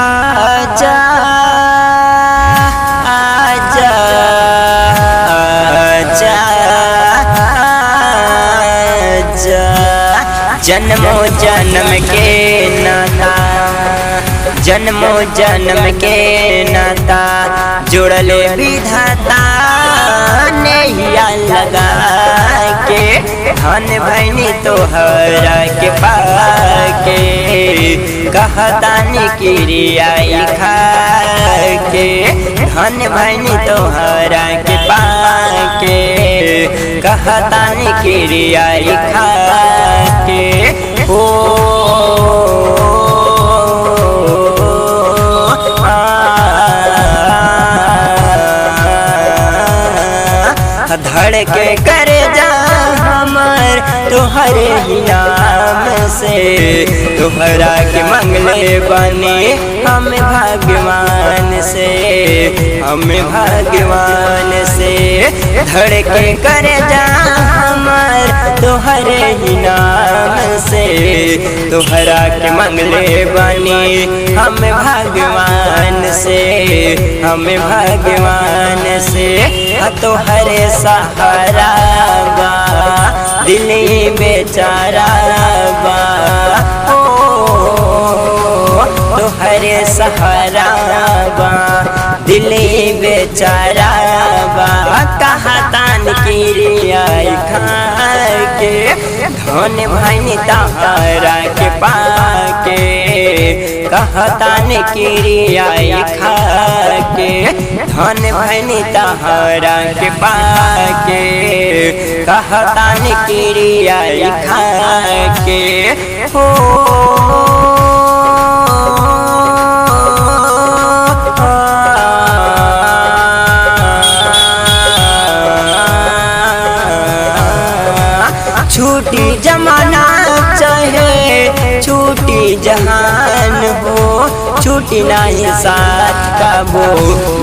आजा आजा आजा आजा जन्मों जन्म के नाता जन्मों जन्म के नाता जुड़ले विधाता नैया लगा के धन भैनी तोहरा के पाके कहतानी किरियाई खा के धन भैनी तोहरा के पाके कहतानी किरियाई खा के ओ धड़ के करे जा हमर तोहरे ही नाम से तोहरा के मंगले बने हम भगवान से धड़ के करे जा हमर तोहरे ही नाम से तोहरा के मंगले बने हम भगवान से तोहरे सहारा बा दिल बेचारा बा ओ तोहरे सहारा बा दिल बेचारा बा कहतान किरियाई खा के धन भैनी तोहरा के पाके कहतान किरियाई खा के धन भैनी तोहरा के पाके कहतान किरियाई खा के हो छूटी जमाना चाहे छूटी जहान हो छूटी नहीं साथ कबो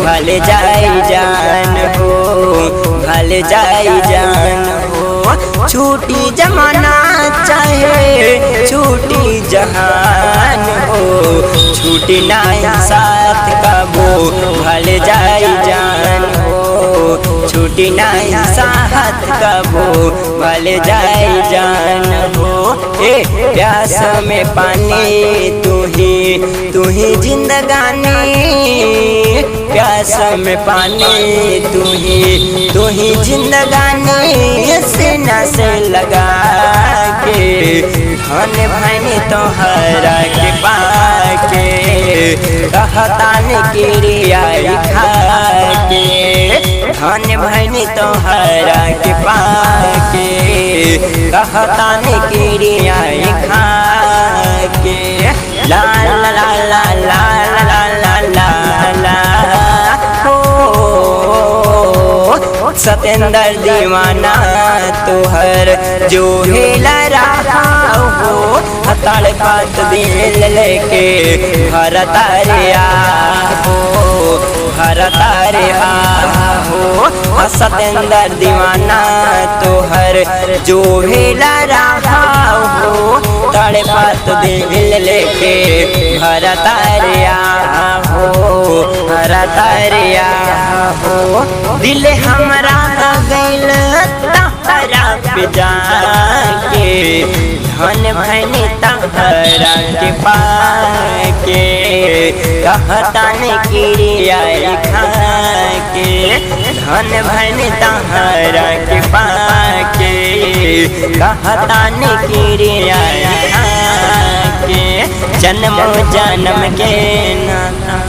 भले जाई जान हो छूटी जमाना चाहे छूटी जहान हो छूटी नहीं साथ कबो भले जाई जान हो छूटी नहीं साथ कबो भले जाई जान हो प्यास में पानी तू ही जिंदगानी प्यास में पानी तू ही जिंदगानी सीना से लगा के धन भैनी तोहरा के पाके कहतान किरियाई खा के धन भैनी तोहरा के पाके कहतान किरियाई खा के ला ला ला ला ला ला ला ला ला हो सतेंद्र दीवाना तोहर जो हेला रहा हो तड़पत दिल लेके भरतारिया हो सतेंद्र दीवाना तोहर जो हेला रहा हो तड़पत दिल लेके भरतारिया हो दिल हमरा गइल तहरा पे जाके धन भैनी तोहरा के पाके कहतान किरियाई खा के धन भैनी तोहरा के पाके कहतान किरियाई खा के जन्मों जन्म के